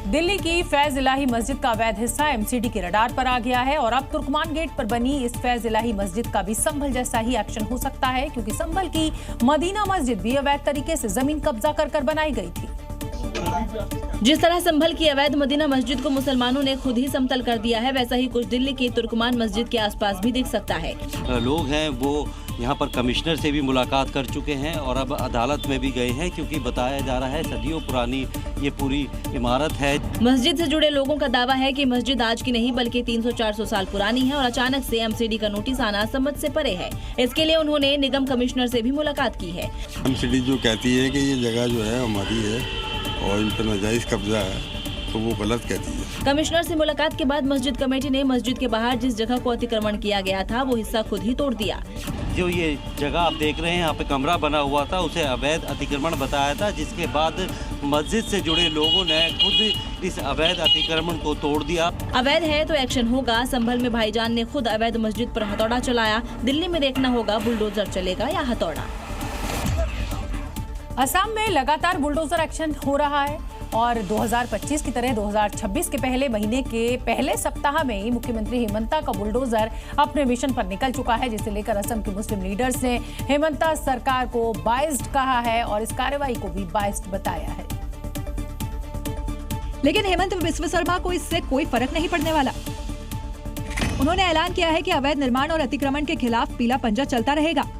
दिल्ली की फैज इलाही मस्जिद का अवैध हिस्सा एमसीडी के रडार पर आ गया है और अब तुर्कमान गेट पर बनी इस फैज इलाही मस्जिद का भी संभल जैसा ही एक्शन हो सकता है, क्योंकि संभल की मदीना मस्जिद भी अवैध तरीके से जमीन कब्जा कर बनाई गई थी। जिस तरह संभल की अवैध मदीना मस्जिद को मुसलमानों ने खुद ही समतल कर दिया है, वैसा ही कुछ दिल्ली की तुर्कमान मस्जिद के आसपास भी दिख सकता है। लोग हैं वो यहाँ पर कमिश्नर से भी मुलाकात कर चुके हैं और अब अदालत में भी गए हैं, क्योंकि बताया जा रहा है सदियों पुरानी ये पूरी इमारत है। मस्जिद से जुड़े लोगों का दावा है कि मस्जिद आज की नहीं बल्कि 300-400 साल पुरानी है और अचानक से एमसीडी का नोटिस आना समझ से परे है। इसके लिए उन्होंने निगम कमिश्नर से भी मुलाकात की है। एमसीडी जो कहती है कि ये जगह जो है हमारी है और इन पर नाजायज कब्जा है, तो वो गलत कहती है। कमिश्नर से मुलाकात के बाद मस्जिद कमेटी ने मस्जिद के बाहर जिस जगह को अतिक्रमण किया गया था वो हिस्सा खुद ही तोड़ दिया। जो ये जगह आप देख रहे हैं, यहाँ पे कमरा बना हुआ था, उसे अवैध अतिक्रमण बताया था, जिसके बाद मस्जिद से जुड़े लोगों ने खुद इस अवैध अतिक्रमण को तोड़ दिया। अवैध है तो एक्शन होगा। संभल में भाईजान ने खुद अवैध मस्जिद पर हथौड़ा चलाया। दिल्ली में देखना होगा बुलडोजर चलेगा या हथौड़ा। असम में लगातार बुलडोजर एक्शन हो रहा है और 2025 की तरह 2026 के पहले महीने के पहले सप्ताह में ही मुख्यमंत्री हेमंता का बुलडोजर अपने मिशन पर निकल चुका है, जिसे लेकर असम के मुस्लिम लीडर्स ने हेमंता सरकार को बाइस्ड कहा है और इस कार्रवाई को भी बाइस्ड बताया है। लेकिन हेमंत बिस्वा शर्मा को इससे कोई फर्क नहीं पड़ने वाला। उन्होंने ऐलान किया है कि अवैध निर्माण और अतिक्रमण के खिलाफ पीला पंजा चलता रहेगा।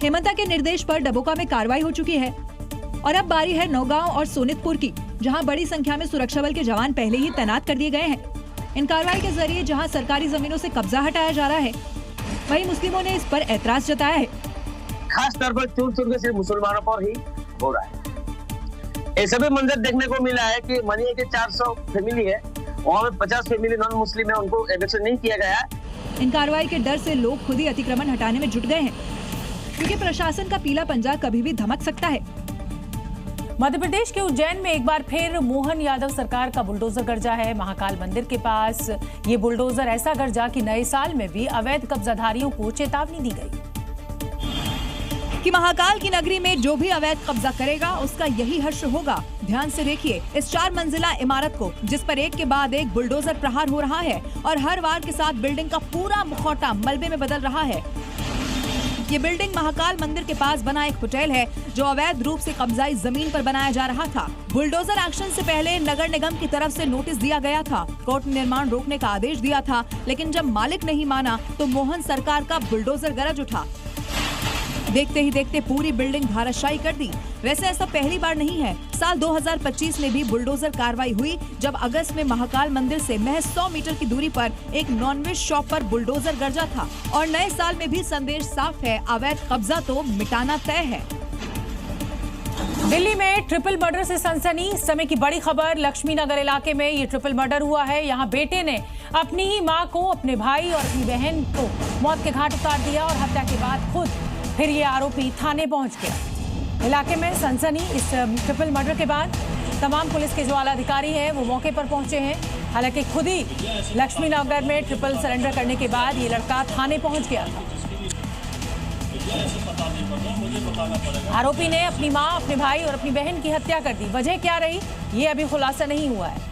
हेमंता के निर्देश पर डबोका में कार्रवाई हो चुकी है और अब बारी है नौगांव और सोनितपुर की, जहां बड़ी संख्या में सुरक्षा बल के जवान पहले ही तैनात कर दिए गए हैं। इन कार्रवाई के जरिए जहां सरकारी जमीनों से कब्जा हटाया जा रहा है, वहीं मुस्लिमों ने इस पर ऐतराज जताया है। खास तौर पर चूर सिर्फ मुसलमानों पर ही हो रहा है। ऐसा भी मंजर देखने को मिला है कि मनिया के 400 फैमिली है, वहाँ में 50 फैमिली नॉन मुस्लिम है, उनको एविक्शन नहीं किया गया। इन कार्रवाई के डर से लोग खुद ही अतिक्रमण हटाने में जुट गए हैं, क्योंकि प्रशासन का पीला पंजा कभी भी धमक सकता है। मध्य प्रदेश के उज्जैन में एक बार फिर मोहन यादव सरकार का बुलडोजर गरजा है। महाकाल मंदिर के पास ये बुलडोजर ऐसा गरजा कि नए साल में भी अवैध कब्जाधारियों को चेतावनी दी गई कि महाकाल की नगरी में जो भी अवैध कब्जा करेगा उसका यही हश्र होगा। ध्यान से देखिए इस 4 मंजिला इमारत को, जिस पर एक के बाद एक बुलडोजर प्रहार हो रहा है और हर वार के साथ बिल्डिंग का पूरा मुखौटा मलबे में बदल रहा है। ये बिल्डिंग महाकाल मंदिर के पास बना एक होटल है, जो अवैध रूप से कब्जाई जमीन पर बनाया जा रहा था। बुलडोजर एक्शन से पहले नगर निगम की तरफ से नोटिस दिया गया था, कोर्ट ने निर्माण रोकने का आदेश दिया था, लेकिन जब मालिक नहीं माना तो मोहन सरकार का बुलडोजर गरज उठा। देखते ही देखते पूरी बिल्डिंग धाराशायी कर दी। वैसे ऐसा पहली बार नहीं है। साल 2025 में भी बुलडोजर कार्रवाई हुई, जब अगस्त में महाकाल मंदिर से महज 100 मीटर की दूरी पर एक नॉनवेज शॉप पर बुलडोजर गरजा था। और नए साल में भी संदेश साफ है, अवैध कब्जा तो मिटाना तय है। दिल्ली में ट्रिपल मर्डर से सनसनी। इस समय की बड़ी खबर, लक्ष्मी नगर इलाके में ये ट्रिपल मर्डर हुआ है। यहाँ बेटे ने अपनी ही माँ को, अपने भाई और अपनी बहन को मौत के घाट उतार दिया और हत्या के बाद खुद फिर ये आरोपी थाने पहुंच गया। इलाके में सनसनी। इस ट्रिपल मर्डर के बाद तमाम पुलिस के जो आला अधिकारी हैं वो मौके पर पहुंचे हैं। हालांकि खुद ही लक्ष्मी नगर में ट्रिपल सरेंडर करने के बाद ये लड़का थाने पहुंच गया था। आरोपी ने अपनी मां, अपने भाई और अपनी बहन की हत्या कर दी। वजह क्या रही, ये अभी खुलासा नहीं हुआ है।